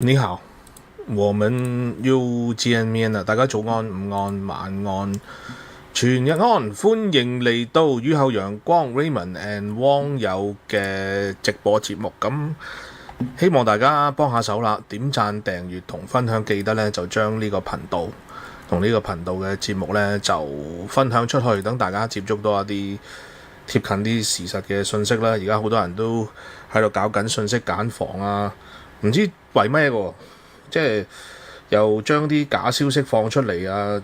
你好，我們又見面啦！大家早安、午安、晚安、全日安，歡迎嚟到雨後陽光 Raymond and 汪友嘅直播節目。咁希望大家幫下手啦，點讚、訂閱同分享，記得咧就將呢個頻道同呢個頻道嘅節目咧就分享出去，等大家接觸到一啲貼近啲事實嘅信息啦。而家好多人都喺度搞緊信息繭房啊！唔知為咩喎，即係又將啲假消息放出嚟啊！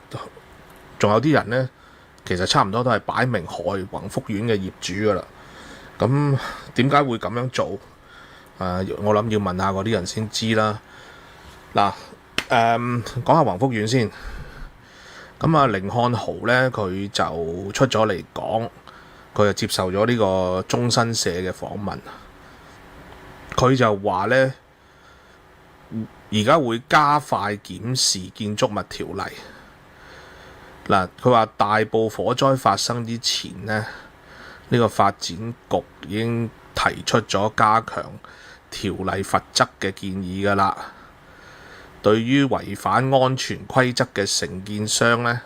仲有啲人呢，其實差唔多都係擺明害宏福苑嘅業主噶啦。咁點解會咁樣做？我諗要問下嗰啲人先知啦。嗱，講下宏福苑先。咁啊，甯漢豪呢，佢就出咗嚟講，佢就接受咗呢個中新社嘅訪問。佢就話呢，而家會加快檢視建築物條例。嗱，佢話大埔火災發生之前呢，呢個發展局已經提出咗加強條例罰則嘅建議㗎啦。對於違反安全規則嘅承建商呢，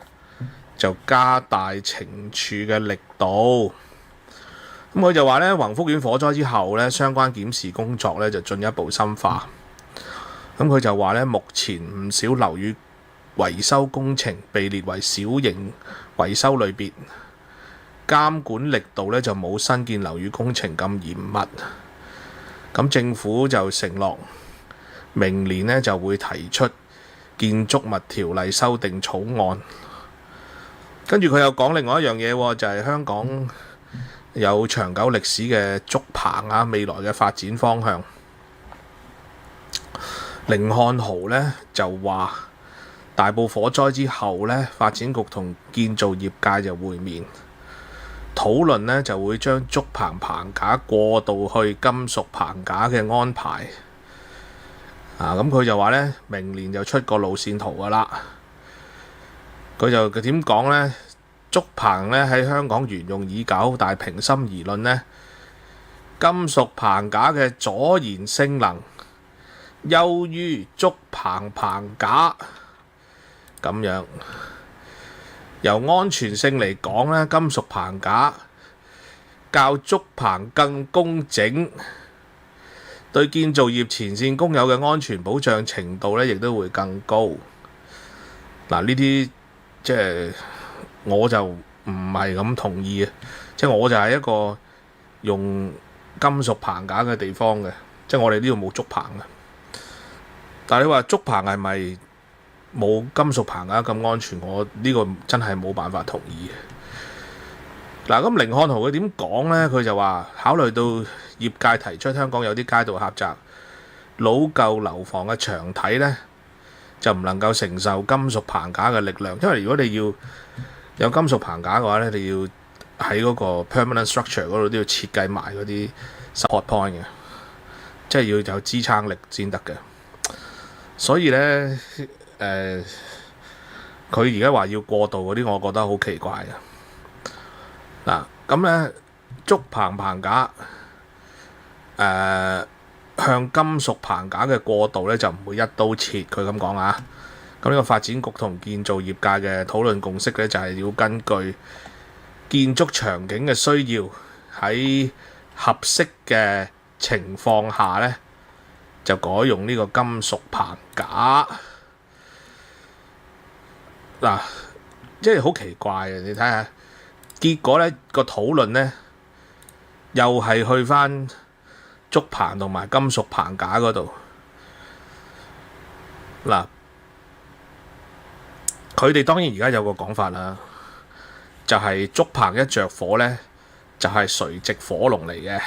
就加大懲處嘅力度。咁佢就話呢，宏福苑火災之後呢，相關檢視工作呢就進一步深化。咁佢就話咧，目前唔少樓宇維修工程被列為小型維修類別，監管力度咧就冇新建樓宇工程咁嚴密。咁政府就承諾明年咧就會提出建築物條例修訂草案。跟住佢又講另外一樣嘢喎，就係香港有長久歷史嘅竹棚啊，未來嘅發展方向。甯漢豪呢就話，大埔火災之後呢，發展局同建造業界就會面討論呢，就會將竹棚棚架過渡去金屬棚架嘅安排。咁佢就話呢，明年就出個路線圖㗎啦。佢點講呢？竹棚呢喺香港沿用已久，但係平心而論呢，金屬棚架嘅阻燃性能優於竹棚棚架咁樣。由安全性嚟講咧，金屬棚架較竹棚更工整，對建造業前線工友嘅安全保障程度咧，亦都會更高。嗱，呢啲即係我就唔係咁同意嘅，即係我就係一個用金屬棚架嘅地方嘅，即係我哋呢度冇竹棚嘅。但係你話竹棚係咪冇金屬棚架咁安全？我呢個真係冇辦法同意。嗱，咁甯漢豪佢點講呢？佢就話考慮到業界提出香港有啲街道狹窄，老舊樓房嘅牆體呢就唔能夠承受金屬棚架嘅力量。因為如果你要有金屬棚架嘅話呢，你要喺嗰個 permanent structure 嗰度都要設計埋嗰啲 support point 嘅，即係要有支撐力先得嘅。所以呢，佢而家話要過渡嗰啲，我覺得好奇怪嘅。嗱，咁呢，竹棚棚架向金屬棚架嘅過渡呢，就唔會一刀切。佢咁講啊。咁呢個發展局同建造業界嘅討論共識呢，就係要根據建築場景嘅需要，喺合適嘅情況下呢，就改用呢個金屬棚架。嗱，即係好奇怪嘅，你睇下，結果呢個討論呢，又係去返竹棚同埋金屬棚架嗰度。嗱，佢哋當然而家有個講法啦，就係竹棚一着火呢，就係垂直火龍嚟嘅。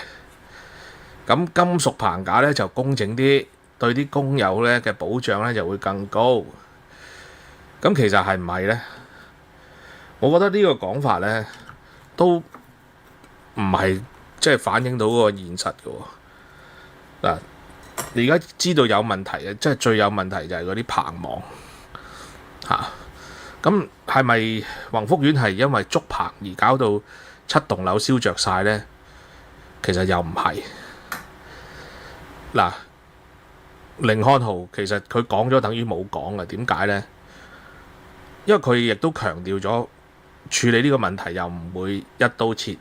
咁金屬棚架咧就工整啲，對啲工友咧嘅保障咧就會更高。咁其實係唔係呢？我覺得呢個講法咧都唔係即係反映到嗰個現實嘅喎。嗱，你而家知道有問題嘅，即係最有問題就係嗰啲棚網嚇。咁係咪宏福苑係因為竹棚而搞到7棟樓燒着晒呢？其實又唔係。嗱，甯漢豪其實佢講咗等於冇講嘅，點解呢？因為佢亦都強調咗處理呢個問題又唔會一刀切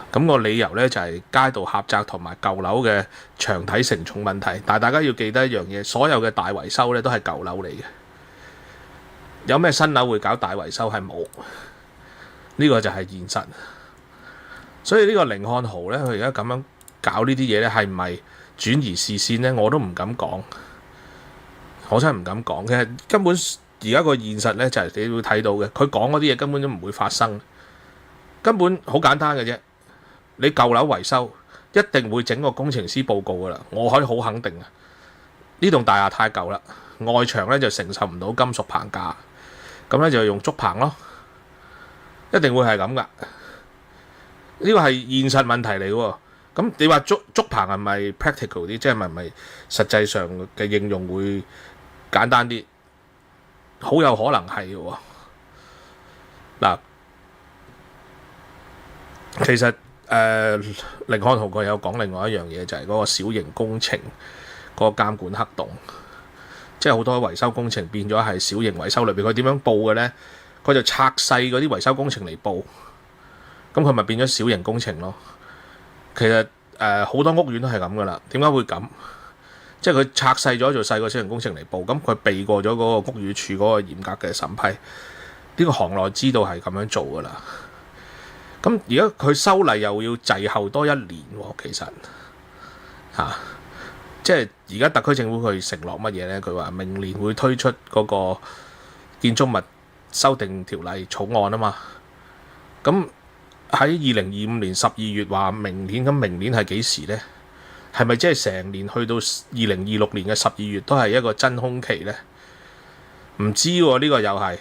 咁個理由呢，就係街道狹窄同埋舊樓嘅長體承重問題。但係大家要記得一樣嘢，所有嘅大維修呢都係舊樓嚟嘅，有咩新樓會搞大維修？係冇，呢個就係現實。所以呢個甯漢豪呢，佢而家咁樣搞呢啲嘢呢，係唔係轉移視線呢？我都唔敢講，我真係唔敢講。其實根本而家個現實呢，就係你會睇到嘅，佢講嗰啲嘢根本都唔會發生，根本好簡單嘅啫。你舊樓維修一定會整個工程師報告噶啦，我可以好肯定啊！呢棟大廈太舊啦，外牆呢就承受唔到金屬棚架，咁呢就用竹棚咯，一定會係咁噶。呢個係現實問題嚟喎。咁你話竹棚係咪 practical 啲？即係咪實際上嘅應用會簡單啲？好有可能係嘅喎。嗱，其實甯漢豪佢有講另外一樣嘢，就係嗰個小型工程嗰個監管黑洞，即係好多維修工程變咗係小型維修裏邊，佢點樣報嘅呢？佢就拆細嗰啲維修工程嚟報，咁佢咪變咗小型工程咯。其實好多屋苑都係咁噶啦。點解會咁？即係佢拆細咗做細個小型工程嚟報，咁佢避過咗嗰個屋宇署嗰個嚴格嘅審批。呢個行內知道係咁樣做噶啦。咁而家佢修例又要滯後多一年喎，其實即係而家特區政府佢承諾乜嘢呢？佢話明年會推出嗰個建築物修訂條例草案啊嘛。咁喺2025年12月話明年，咁明年係幾時呢？係咪即係成年去到2026年嘅12月都係一個真空期呢？唔知喎，呢個又係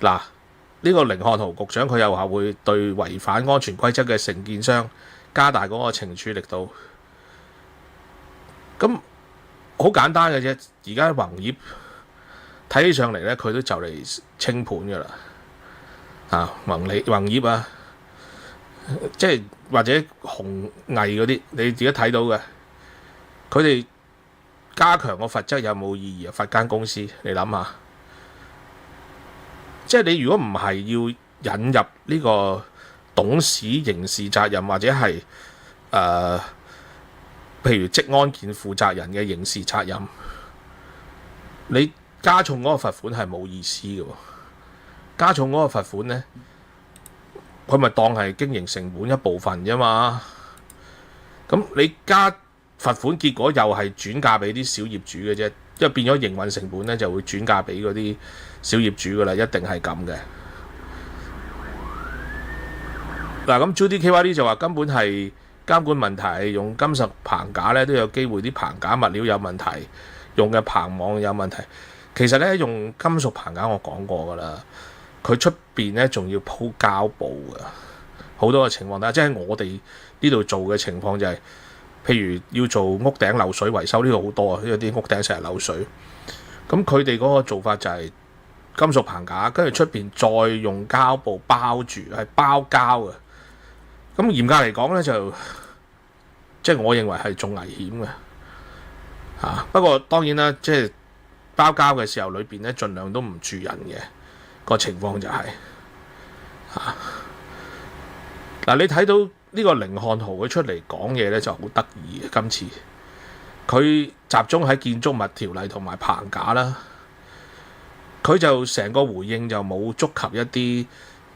嗱。呢個甯漢豪局長佢又話會對違反安全規則嘅承建商加大嗰個懲處力度。咁好簡單嘅啫。而家宏業睇起上嚟呢，佢都就嚟清盤㗎啦。宏業啊，即係或者紅毅嗰啲，你自己睇到嘅，佢哋加強個罰則有冇意義啊？罰間公司，你諗下。即係你如果唔係要引入呢個董事刑事責任，或者係譬如職安健負責人嘅刑事責任，你加重嗰個罰款係冇意思嘅喎。加重嗰個罰款呢，佢咪當係經營成本一部分啫嘛。咁你加罰款，結果又係轉嫁俾啲小業主嘅啫。因為變咗營運成本咧，就會轉嫁俾嗰啲小業主噶啦，一定係咁嘅。嗱，咁 JUDIKYD 就話根本係監管問題，用金屬棚架咧都有機會啲棚架物料有問題，用嘅棚網有問題。其實咧用金屬棚架我講過噶啦，佢出邊咧仲要鋪膠布嘅，好多嘅情況。但係即係我哋呢度做嘅情況就係。譬如要做屋頂漏水維修，呢個好多啊，因為啲屋頂成日漏水。咁佢哋嗰個做法就係金屬棚架，跟住出邊再用膠布包住，係包膠嘅。咁嚴格嚟講呢，就即係我認為係仲危險嘅。不過當然啦，即係包膠嘅時候裏邊呢，盡量都唔住人嘅個情況就係嗱，你睇到。呢個甯漢豪佢出嚟講嘢咧就好得意嘅，今次佢集中喺建築物條例同埋棚架啦，佢就成個回應就冇觸及一啲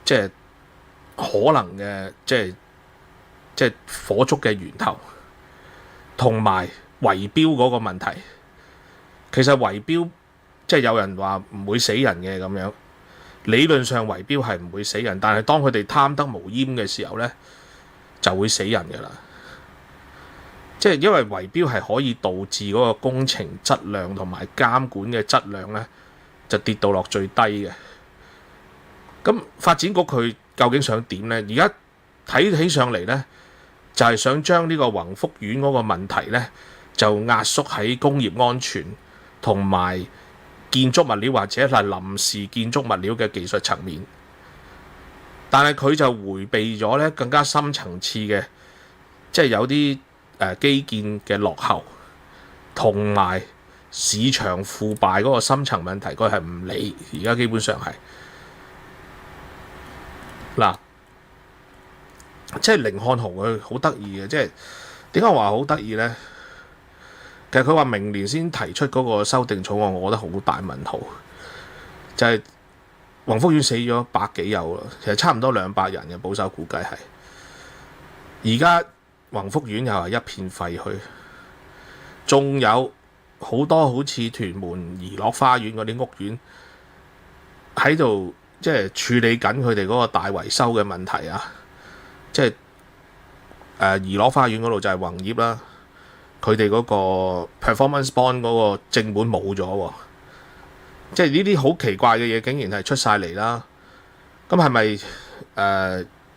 即係可能嘅即係火燭嘅源頭，同埋圍標嗰個問題。其實圍標即係有人話唔會死人嘅咁樣，理論上圍標係唔會死人，但係當佢哋貪得無厭嘅時候咧，就會死人㗎啦。即係因為圍標係可以導致嗰個工程質量同埋監管嘅質量咧，就跌到落最低嘅。咁發展局佢究竟想點呢？而家睇起上嚟呢，就係想將呢個宏福苑嗰個問題呢，就壓縮喺工業安全同埋建築物料或者係臨時建築物料嘅技術層面。但係佢就迴避咗咧更加深層次嘅，即係有啲基建嘅落後，同埋市場腐敗嗰個深層問題，佢係唔理。而家基本上係嗱，即係甯漢豪佢好得意嘅，即係點解話好得意呢？其實佢話明年先提出嗰個修訂草案，我覺得好大問號。就係宏福苑死咗100幾有啦，其實差唔多200人嘅保守估計係。而家宏福苑又係一片廢墟，仲有好多好似屯門怡樂花園嗰啲屋苑喺度，即係處理緊佢哋嗰個大維修嘅問題啊！即係怡樂花園嗰度就係宏業啦，佢哋嗰個 performance bond 嗰個正本冇咗喎，即係呢啲好奇怪嘅嘢竟然係出晒嚟啦！咁係咪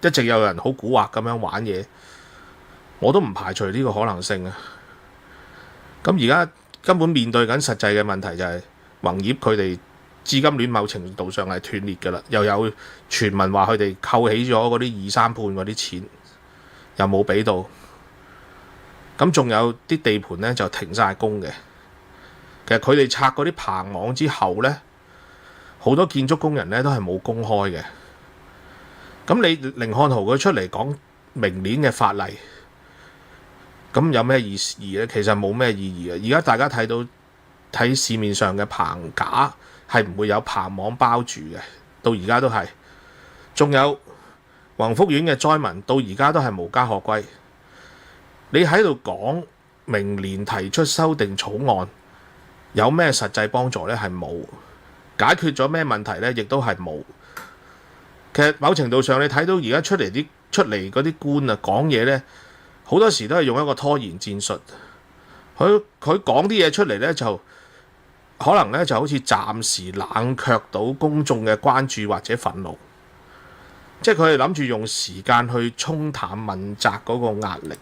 一直有人好蠱惑咁樣玩嘢？我都唔排除呢個可能性啊！咁而家根本面對緊實際嘅問題就係宏業佢哋資金鏈某程度上係斷裂㗎啦，又有傳聞話佢哋扣起咗嗰啲2、3判嗰啲錢，又冇俾到。咁仲有啲地盤呢就停晒工嘅。其實佢哋拆嗰啲棚網之後呢，好多建築工人呢都係冇工開嘅。咁你甯漢豪佢出嚟講明年嘅法例，咁有咩意義呢？其實冇咩意義嘅。而家大家睇市面上嘅棚架係唔會有棚網包住嘅，到而家都係。仲有宏福苑嘅災民，到而家都係無家可歸。你喺度講明年提出修訂草案，有咩實際幫助呢？係冇。解決咗咩問題呢？亦都係冇。其實某程度上，你睇到而家出嚟嗰啲官啊講嘢呢，好多時都係用一個拖延戰術。佢講啲嘢出嚟呢，就可能呢就好似暫時冷卻到公眾嘅關注或者憤怒，即係佢哋諗住用時間去沖淡問責嗰個壓力，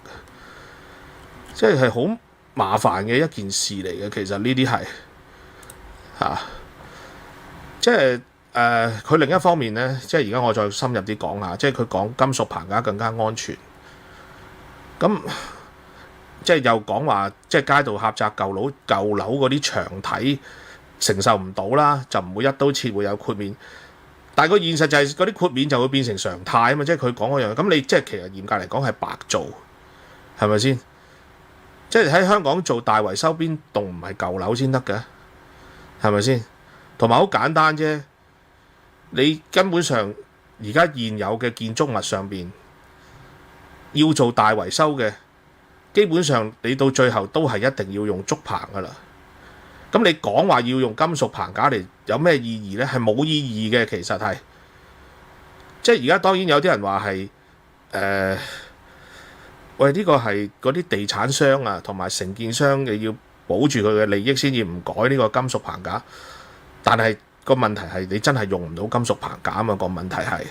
即係好麻煩嘅一件事嚟嘅。其實呢啲係即係佢另一方面呢，即係而家我再深入啲講下，即係佢講金屬棚架更加安全。咁即係又講話，即係街道狹窄，舊樓嗰啲牆體承受唔到啦，就唔會一刀切會有豁免。但係個現實就係嗰啲豁免就會變成常態啊嘛，即係佢講嗰樣。咁你即係其實嚴格嚟講係白做，係咪先？即係喺香港做大維修邊棟唔係舊樓先得嘅，係咪先？同埋好簡單啫。你根本上而家現有嘅建築物上邊要做大維修嘅，基本上你到最後都係一定要用竹棚噶啦。咁你講話要用金屬棚架嚟有咩意義呢？係冇意義嘅，其實係。即係而家當然有啲人話係喂，呢個係嗰啲地產商啊同埋承建商嘅要保住佢嘅利益先至唔改呢個金屬棚架，但係個問題係你真係用唔到金屬棚架啊嘛，個問題係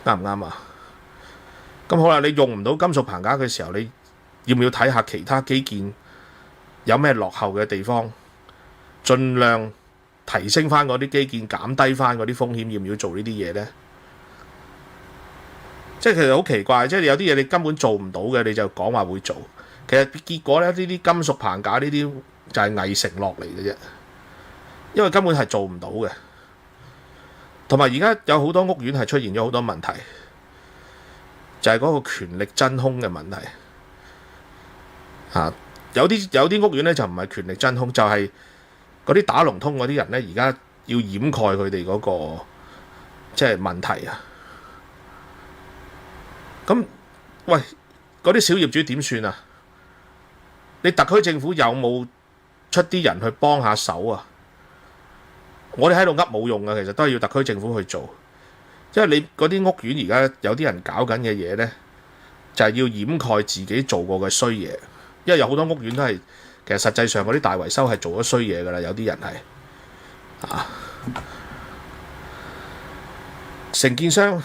啱唔啱啊？咁好啦，你用唔到金屬棚架嘅時候，你要唔要睇下其他基建有咩落後嘅地方，盡量提升翻嗰啲基建，減低翻嗰啲風險，要唔要做呢啲嘢呢？即係其實好奇怪，即係有啲嘢你根本做唔到嘅，你就講話會做，其實結果呢，呢啲金屬棚架呢啲就係偽承諾嚟嘅啫。因為根本係做唔到嘅，同埋而家有好多屋苑係出現咗好多問題，就係嗰個權力真空嘅問題。有啲屋苑咧就唔係權力真空，就係嗰啲打龍通嗰啲人咧，而家要掩蓋佢哋嗰個即係問題啊。咁喂，嗰啲小業主點算啊？你特區政府有冇出啲人去幫下手啊？我哋喺度噏冇用嘅，其實都係要特區政府去做，因為你嗰啲屋苑而家有啲人搞緊嘅嘢呢，就係要掩蓋自己做過嘅衰嘢。因為有好多屋苑都係其實實際上嗰啲大維修係做咗衰嘢㗎啦，有啲人係承建商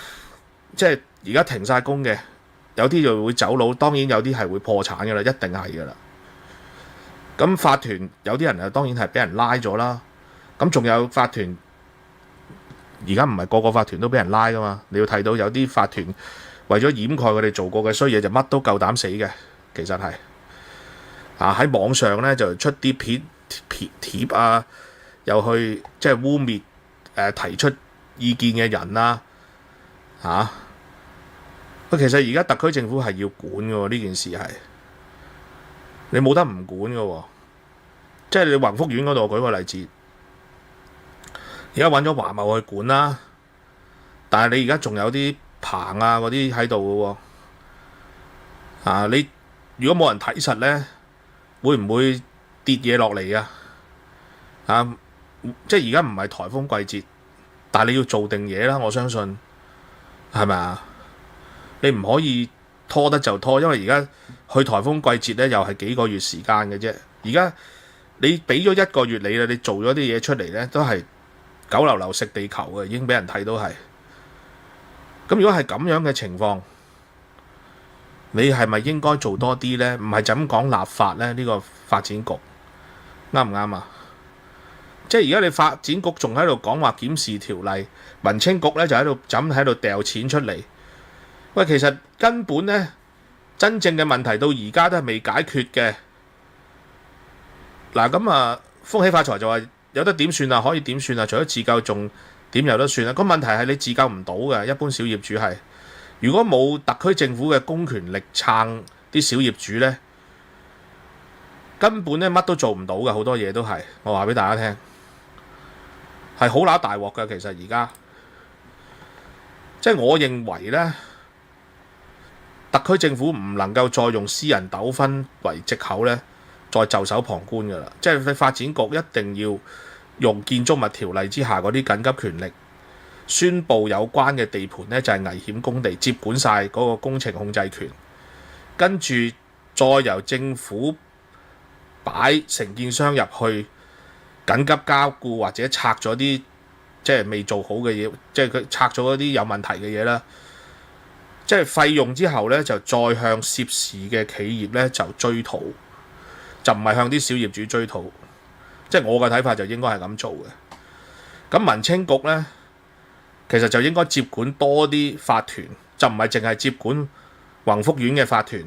即係而家停晒工嘅，有啲就會走佬，當然有啲係會破產㗎啦，一定係㗎啦。咁法團有啲人啊，當然係俾人拉咗啦。咁仲有法團，而家唔係個個法團都俾人拉㗎嘛？你要睇到有啲法團為咗掩蓋佢哋做過嘅衰嘢，就乜都夠膽死嘅。其實係喺網上咧就出啲貼啊，又去即係污蔑提出意見嘅人啦其實而家特區政府係要管嘅喎，呢件事係你冇得唔管嘅喎。即係你宏福苑嗰度，我舉個例子，而家揾咗華懋去管啦，但係你而家仲有啲棚啊嗰啲喺度嘅喎。你如果冇人睇實咧，會唔會跌嘢落嚟啊？即係而家唔係颱風季節，但係你要做定嘢啦，我相信係咪啊？你唔可以拖得就拖，因為而家去颱風季節咧，又係幾個月時間嘅啫。而家你俾咗1個月你啦，你做咗啲嘢出嚟咧，都係九流流食地球嘅，已經俾人睇到係。咁如果係咁樣嘅情況，你係咪應該做多啲咧？唔係就咁講立法咧？呢個發展局啱唔啱啊？即係而家你發展局仲喺度講話檢視條例，民青局咧就喺度掉錢出嚟。喂，其實根本咧真正嘅問題到而家都係未解決嘅。嗱咁風喜發財就話有得點算啊？可以點算啊？除咗自救，仲點有得算啊？個問題係你自救唔到嘅，一般小業主係。如果冇特區政府嘅公權力撐啲小業主咧，根本咧乜都做唔到嘅，好多嘢都係。我話俾大家聽，係好揦大鑊嘅。其實而家即係我認為咧，特區政府唔能夠再用私人糾紛為藉口咧，再袖手旁觀㗎啦。即係你發展局一定要用建築物條例之下嗰啲緊急權力，宣布有關嘅地盤咧就係危險工地，接管晒嗰個工程控制權，跟住再由政府擺承建商入去緊急加固或者拆咗啲即係未做好嘅嘢，即係佢拆咗一啲有問題嘅嘢啦。即係費用之後咧，就再向涉事嘅企業咧就追討，就唔係向啲小業主追討。即係我嘅睇法就應該係咁做嘅。咁民青局咧，其實就應該接管多啲法團，就唔係淨係接管宏福苑嘅法團。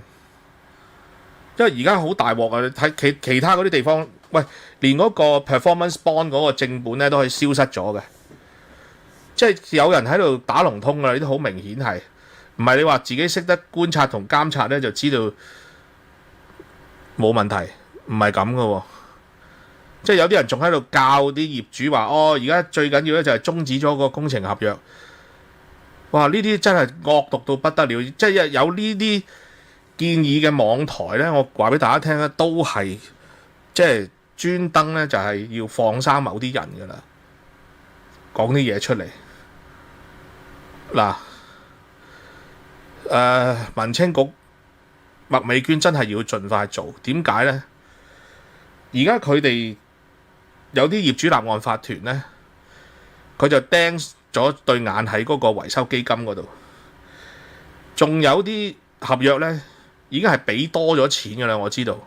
因為而家好大鑊啊！你睇其他嗰啲地方，喂，連嗰個 performance bond 嗰個正本咧都可以消失咗嘅。即係有人喺度打龍通㗎啦，呢啲好明顯係。唔係你話自己識得觀察同監察咧，就知道冇問題，唔係咁嘅喎。即係有啲人仲喺度教啲業主話：而家最緊要咧就係終止咗個工程合約。哇！呢啲真係惡毒到不得了。即係有呢啲建議嘅網台咧，我話俾大家聽咧，都係即係專登咧就係要放生某啲人㗎啦，講啲嘢出嚟嗱。民青局麥美娟真係要盡快做，點解呢？而家佢哋有啲業主立案法團呢，佢就釘咗對眼喺嗰個維修基金嗰度，仲有啲合約呢，已經係俾多咗錢㗎啦。我知道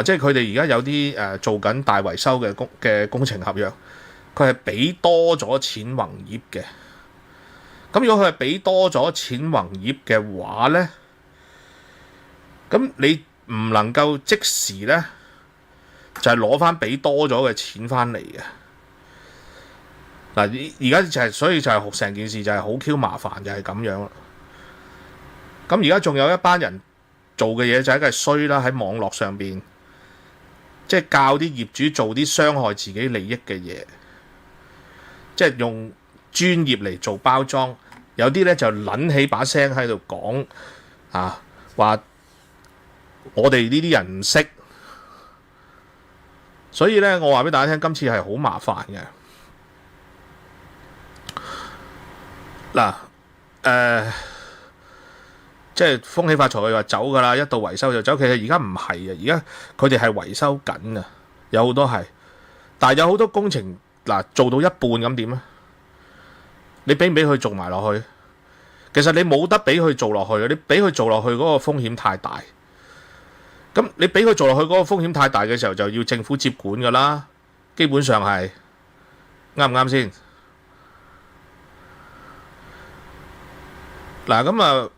即係佢哋而家有啲做緊大維修嘅工程合約，佢係俾多咗錢宏業嘅。咁如果佢係俾多咗錢宏業嘅話呢，咁你唔能夠即時呢，就係攞翻俾多咗嘅錢翻嚟嘅。嗱，而家就係所以就係成件事就係好 Q 麻煩，就係咁樣啦。咁而家仲有一班人做嘅嘢就係衰啦，喺網絡上邊即係教啲業主做啲傷害自己利益嘅嘢，即係用專業嚟做包裝，有啲咧就撚起把聲喺度講話我哋呢啲人唔識，所以咧我話俾大家聽，今次係好麻煩嘅。即係風喜發財佢話走㗎啦，一到維修就走。其實而家唔係啊，而家佢哋係維修緊啊，有好多係，但係有好多工程做到一半咁點咧？你俾唔俾佢做埋落去？其實你冇得俾佢做落去，你俾佢做落去嗰個風險太大。咁你俾佢做落去嗰個風險太大嘅時候，就要政府接管㗎啦。基本上係啱唔啱先？咁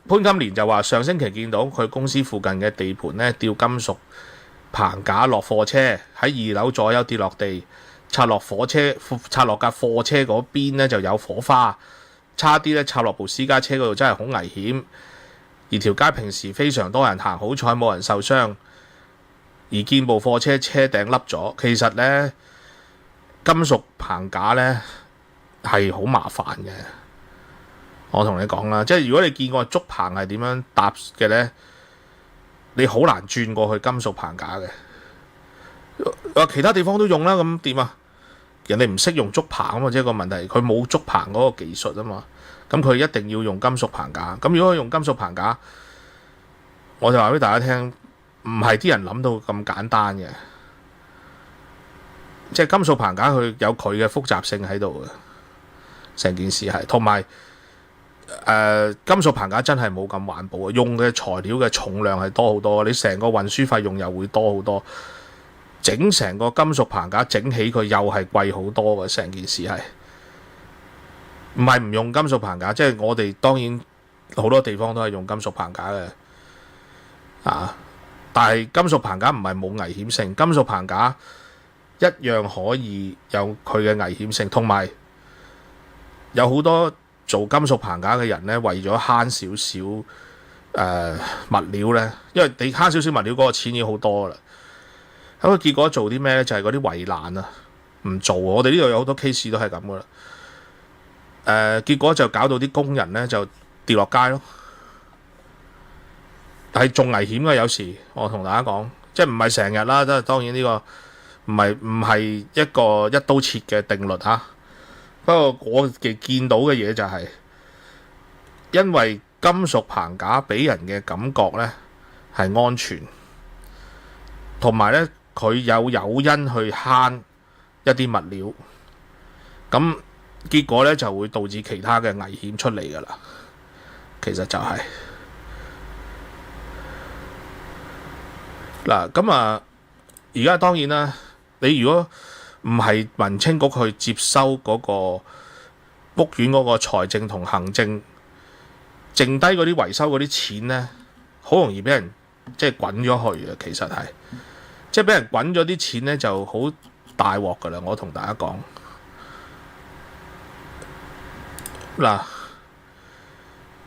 潘金蓮就話上星期見到佢公司附近嘅地盤呢，吊金屬棚架落貨車，喺2樓左右跌落地，插落架貨車嗰邊呢就有火花，差啲呢插落部私家車嗰度，真係好危險。而條街平時非常多人行，好彩冇人受傷。而見部貨車車頂凹咗，其實呢，金屬棚架呢係好麻煩嘅。我同你講啦，即係如果你見過竹棚係點樣搭嘅呢，你好難轉過去金屬棚架嘅。其他地方都用啦，咁點啊？人哋唔識用竹棚啊嘛，即係個問題，佢冇竹棚嗰個技術啊嘛。咁佢一定要用金屬棚架。咁如果佢用金屬棚架，我就話俾大家聽，唔係啲人諗到咁簡單嘅。即係金屬棚架佢有佢嘅複雜性喺度嘅，成件事係。同埋金屬棚架真係冇咁環保啊，用嘅材料嘅重量係多好多，你成個運輸費用又會多好多。整成個金屬棚架整起佢又係貴好多嘅，成件事係。唔係唔用金屬棚架，即係我哋當然好多地方都係用金屬棚架嘅，但係金屬棚架唔係冇危險性，金屬棚架一樣可以有佢嘅危險性，同埋有好多做金屬棚架嘅人呢，為咗慳少少物料呢，因為你慳少少物料嗰個錢已經好多啦。咁佢結果做啲咩呢？就係嗰啲圍欄啊，唔做。我哋呢度有好多 case 都係咁噶啦。結果就搞到啲工人呢就跌落街咯，係仲危險嘅。有時我同大家講，即係唔係成日啦，都係當然呢個唔係一個一刀切嘅定律嚇。不過我嘅見到嘅嘢就係，因為金屬棚架俾人嘅感覺呢係安全，同埋呢佢有誘因去慳一啲物料，咁結果呢就會導致其他嘅危險出嚟㗎啦。其實就係嗱，咁而家當然啦，你如果唔係民青局去接收嗰個屋苑嗰個財政同行政，剩低嗰啲維修嗰啲錢呢，好容易俾人即係滾咗去嘅。其實係即係俾人滾咗啲錢呢，就好大鑊㗎啦。我同大家講嗱，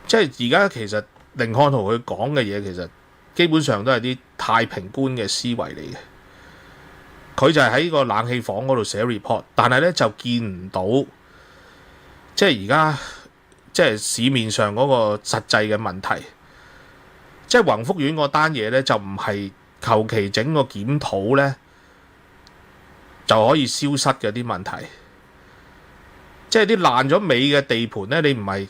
即係而家其實甯漢豪佢講嘅嘢，其實基本上都係啲太平觀嘅思維嚟嘅。佢就係喺個冷氣房嗰度寫 report， 但係咧就見唔到，即係而家即係市面上嗰個實際嘅問題。即係宏福苑嗰單嘢咧，就唔係求其整個檢討咧就可以消失嘅啲問題。即係啲爛咗尾嘅地盤咧，你唔係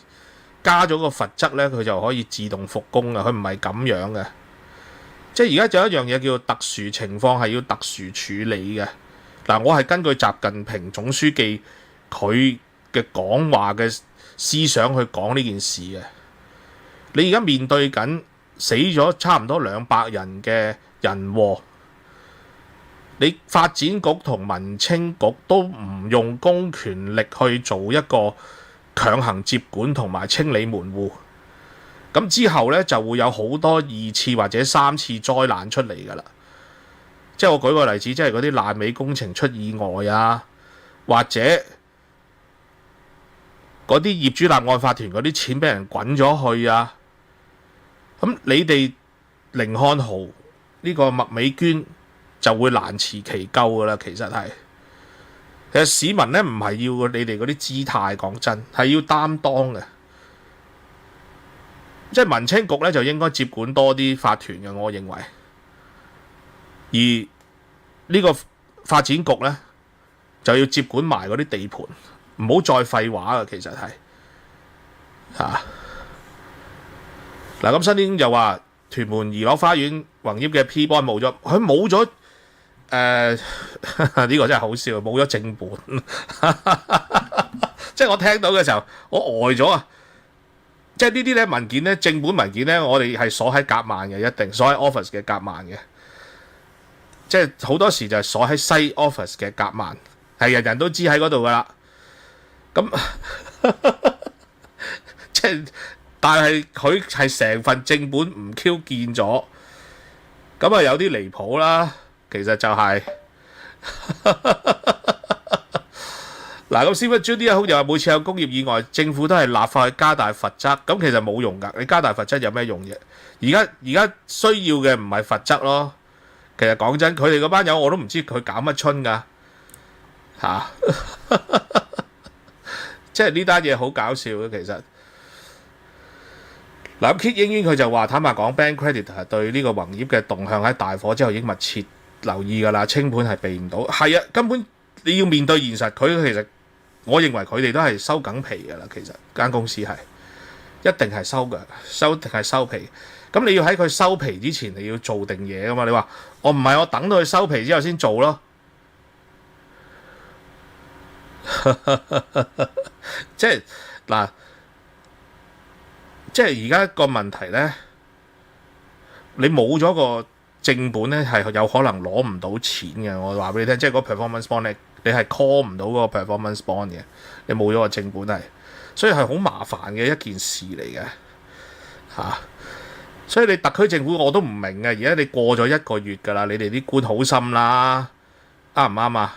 加咗個罰則咧，佢就可以自動復工嘅。佢唔係咁樣嘅。即係而家就有一樣嘢叫做特殊情況，係要特殊處理嘅。嗱，我係根據習近平總書記佢嘅講話嘅思想去講呢件事嘅。你而家面對緊死咗差唔多200人嘅人禍，你發展局同民青局都唔用公權力去做一個強行接管同埋清理門戶。咁之後呢，就會有好多2次或者3次災難出嚟㗎啦。即係我舉個例子，即係嗰啲爛尾工程出意外啊，或者嗰啲業主立案法團嗰啲錢俾人滾咗去啊。咁你哋甯漢豪呢個麥美娟就會難辭其咎㗎啦。其實市民呢，唔係要你哋嗰啲姿態，講真係要擔當嘅。即係民青局咧就應該接管多啲法團嘅，我認為。而呢個發展局咧就要接管埋嗰啲地盤，唔好再廢話啊！其實係嗱，咁新年就話屯門怡樂花園宏業嘅 P bond 冇咗，佢冇咗呢個真係好笑，冇咗正本。即係我聽到嘅時候，我呆咗啊！即係呢啲咧文件咧，正本文件咧，我哋係鎖喺夾萬嘅，一定鎖喺 office 嘅夾萬嘅。即係好多時就係鎖喺西 office 嘅夾萬，係人人都知喺嗰度噶啦。咁即係，但係佢係成份正本唔 Q 見咗，咁啊有啲離譜啦。其實就係、嗱，咁 Stephen Junior 好似話每次有工業意外，政府都係立法去加大罰則，咁其實冇用㗎。你加大罰則有咩用啫？而家需要嘅唔係罰則咯。其實講真，佢哋嗰班友我都唔知佢搞乜春㗎嚇，即係呢單嘢好搞笑嘅其實。嗱，咁 Kit 英英佢就話坦白講 ，Bank Creditor 對呢個宏業嘅動向喺大火之後已經密切留意㗎啦，清盤係避唔到。係啊，根本你要面對現實，佢其實我認為佢哋都係收緊皮㗎啦。其實間公司係一定係收嘅，定係收皮。咁你要喺佢收皮之前，你要做定嘢㗎嘛？你話我唔係我等到佢收皮之後先做咯，即係嗱。即係而家個問題咧，你冇咗個正本咧，係有可能攞唔到錢嘅。我話俾你聽，即係嗰 performance bond 你係 call 唔到嗰個 performance bond 嘅，你冇咗個正本係，所以係好麻煩嘅一件事嚟嘅嚇。所以你特區政府我都唔明嘅，而家你過咗1個月㗎啦，你哋啲官好心啦，啱唔啱啊？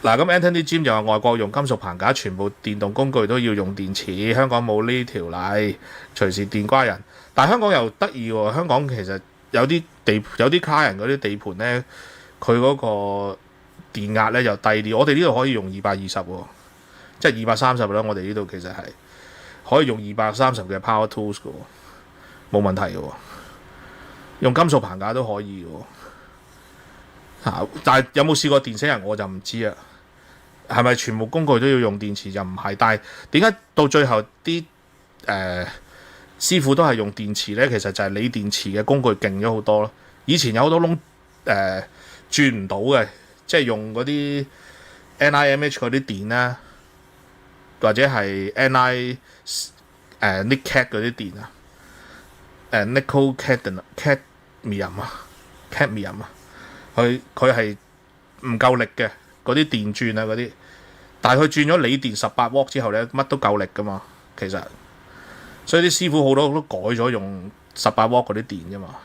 嗱，咁 Anthony Jim 就話外國用金屬棚架，全部電動工具都要用電池，香港冇呢條例，隨時電瓜人。但係香港又得意喎，香港其實有啲client嗰啲地盤咧，佢嗰個電壓咧又低啲。我哋呢度可以用220喎，即係230啦。我哋呢度其實係可以用230嘅 power tools 嘅喎，冇問題嘅喎，用金屬棚架都可以嘅喎。但係有冇試過電死人我就唔知啊。係咪全部工具都要用電池就唔係？但係點解到最後啲師傅都係用電池咧？其實就係鋰電池嘅工具勁咗好多咯。以前有好多窿轉唔到嘅，即係用嗰啲 NIMH 嗰啲電啦，或者係 NI Nickel 嗰啲電啊，Nickel Cadmium 啊，佢係唔夠力嘅。嗰啲電轉啊嗰啲，但係佢轉咗鋰電18瓦之後咧，乜都夠力噶嘛，其實，所以啲師傅好多都改咗用18瓦嗰啲電啫嘛。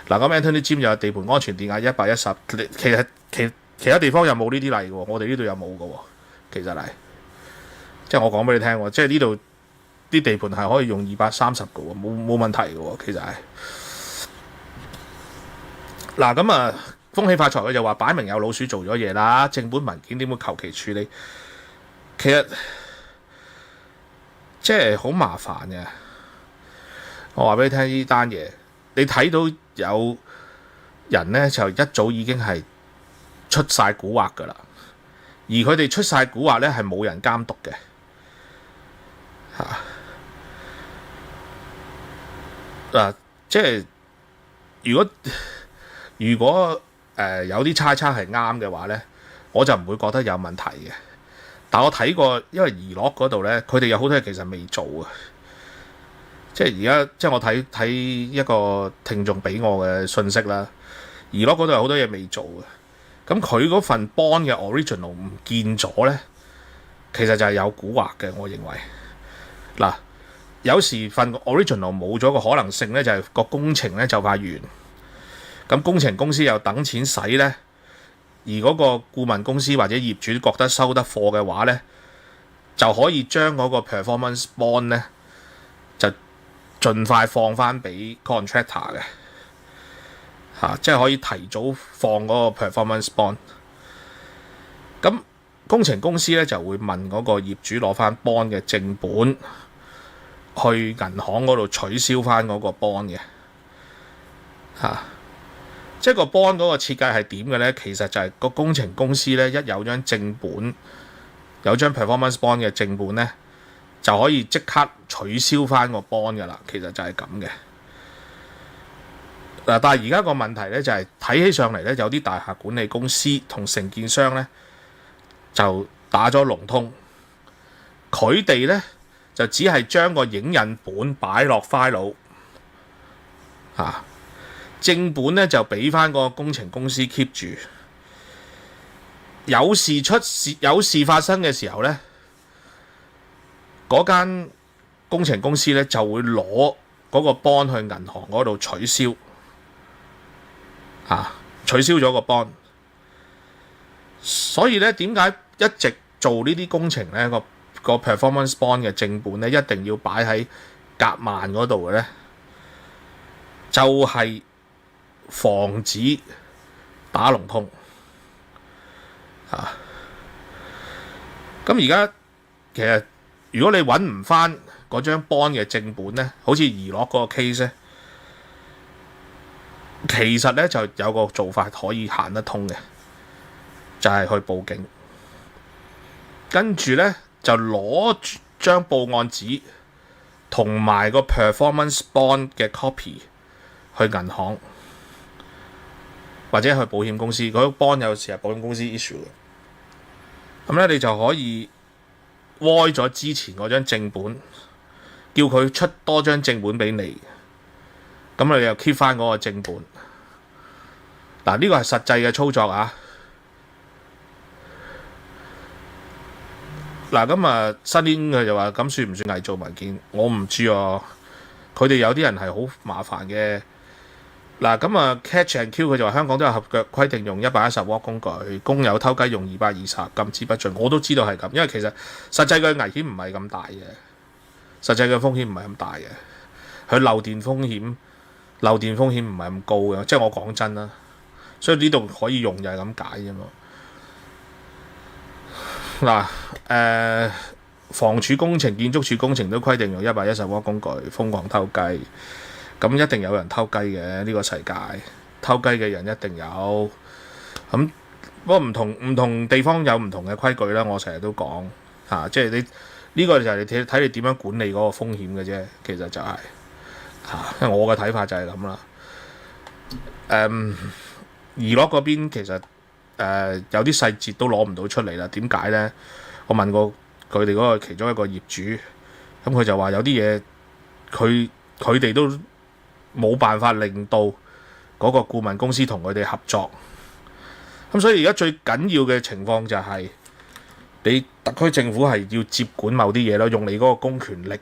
嗱，咁 Anthony Jim 又有地盤安全電壓110，其實其他地方又冇呢啲例嘅喎，我哋呢度又冇嘅喎，其實係，即係我講俾你聽喎，即係呢度啲地盤係可以用230嘅喎，冇問題嘅喎，其實係。嗱，咁啊。風喜發財佢就話擺明有老鼠做咗嘢啦，正本文件點會求其處理？其實即係好麻煩嘅。我話俾你聽呢單嘢，你睇到有人咧就一早已經係出晒蠱惑㗎啦，而佢哋出晒蠱惑咧係冇人監督嘅嚇。嗱，即係如果有啲猜測係啱嘅話咧，我就唔會覺得有問題嘅。但我睇過，因為宜樂嗰度咧，佢哋有好多嘢其實未做嘅。即係而家，即係我睇一個聽眾俾我嘅信息啦。宜樂嗰度有好多嘢未做嘅。咁佢嗰份 bond 嘅 original 唔見咗咧，其實就係有蠱惑嘅。我認為嗱，有時份 original 冇咗個可能性咧，就係個工程咧就快完。咁工程公司又等錢使咧，而嗰個顧問公司或者業主覺得收得貨嘅話咧，就可以將嗰個 performance bond 咧就盡快放翻俾 contractor 嘅嚇，即係可以提早放嗰個 performance bond。咁工程公司咧就會問嗰個業主攞翻 bond 嘅正本，去銀行嗰度取消翻嗰個 bond 嘅嚇。即係個 bond 嗰個設計係點嘅咧？其實就係個工程公司咧，一有張正本，有張 performance bond 嘅正本咧，就可以即刻取消翻個 bond 㗎啦。其實就係咁嘅。嗱，但係而家個問題咧就係睇起上嚟咧，有啲大廈管理公司同承建商咧就打咗龍通，佢哋咧就只係將個影印本擺落 file 嚇。正本咧就俾翻個工程公司 keep 住，有事發生嘅時候咧，嗰間工程公司咧就會攞嗰個 bond 去銀行嗰度取消，取消咗個 bond。所以咧，點解一直做呢啲工程咧個 performance bond 嘅正本咧一定要擺喺夾萬嗰度嘅咧？就係防止打龍通咁而家其實如果你揾唔翻嗰張 bond 嘅正本咧，好似怡樂嗰個 case 咧，其實咧就有個做法可以行得通嘅，就係去報警，跟住咧就攞張報案紙同埋個 performance bond 嘅 copy 去銀行或者去保險公司，嗰個 bond 有時係保險公司 issue 嘅，咁咧你就可以歪咗之前嗰張正本，叫佢出多張正本俾你，咁你又 keep 翻嗰個正本。嗱，呢個係實際嘅操作啊！嗱，咁啊，新年佢就話咁算唔算偽造文件？我唔知啊，佢哋有啲人係好麻煩嘅。嗱，咁啊 Catch and Kill 佢就話香港都有合約規定用110W工具，工友偷雞用220，禁止不進。我都知道係咁，因為其實實際嘅危險唔係咁大嘅，實際嘅風險唔係咁大嘅，佢漏電風險唔係咁高嘅，即係我講真啦。所以呢度可以用就係咁解啫嘛。嗱，房署工程、建築署工程都規定用110W工具，瘋狂偷雞，咁一定有人偷雞嘅，呢個世界，偷雞嘅人一定有。咁不過唔同地方有唔同嘅規矩啦。我成日都講即係呢個就係你睇你點樣管理嗰個風險嘅啫。其實就係因為我嘅睇法就係咁啦。怡樂嗰邊其實有啲細節都攞唔到出嚟啦。點解呢？我問過佢哋嗰個其中一個業主，咁佢就話有啲嘢佢哋都冇辦法令到嗰個顧問公司同佢哋合作。咁所以而家最緊要嘅情況就係你特區政府係要接管某啲嘢咯，用你嗰個公權力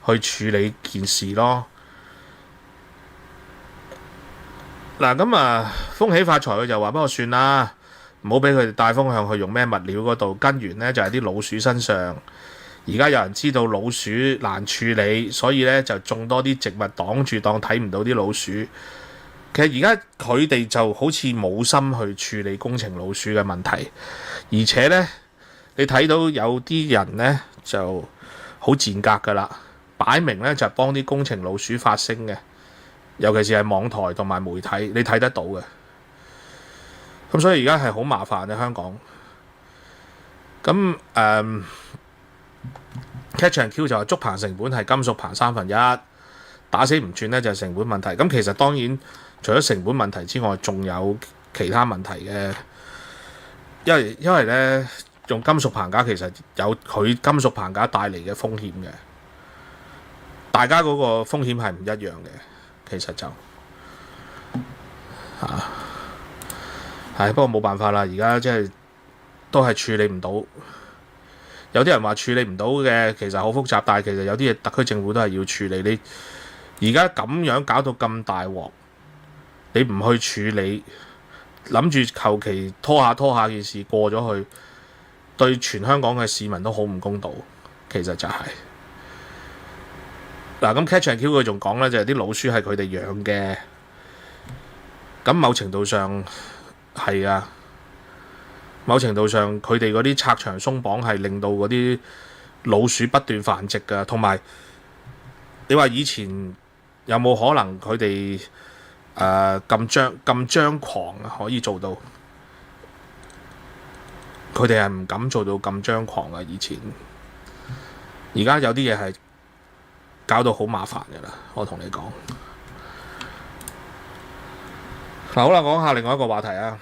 去處理件事咯。嗱，咁風喜發財佢就話不過算啦，唔好俾佢哋帶風向去用咩物料嗰度，根源呢就係啲老鼠身上。而家有人知道老鼠難處理，所以呢就種多啲植物擋住，當睇唔到啲老鼠。其實而家佢哋就好似冇心去處理工程老鼠嘅問題，而且呢，你睇到有啲人呢就好賤格㗎啦，擺明呢就係幫啲工程老鼠發聲嘅。尤其是係網台同埋媒體，你睇得到嘅。咁所以而家係好麻煩嘅香港。咁Catch and Kill 就話竹棚成本係金屬棚1/3，打死唔轉呢就係成本問題。咁其實當然除咗成本問題之外，仲有其他問題嘅。因為呢，用金屬棚架其實有佢金屬棚架帶嚟嘅風險嘅，大家嗰個風險係唔一樣嘅。其實就不過冇辦法啦。而家即係都係處理唔到。有啲人話處理唔到嘅，其實好複雜，但係其實有啲嘢特區政府都係要處理。你而家咁樣搞到咁大鑊，你唔去處理，諗住求其拖下件事過咗去，對全香港嘅市民都好唔公道。其實就係。嗱，咁 Catch and Kill 佢仲講咧，就係啲老鼠係佢哋養嘅，咁某程度上係啊，某程度上佢哋嗰啲拆牆鬆綁係令到嗰啲老鼠不斷繁殖㗎，同埋你話以前有冇可能佢哋咁張狂可以做到？佢哋係唔敢做到咁張狂啊！以前，而家有啲嘢係搞到好麻煩嘅啦，我同你講。好啦，講下另外一個話題啊。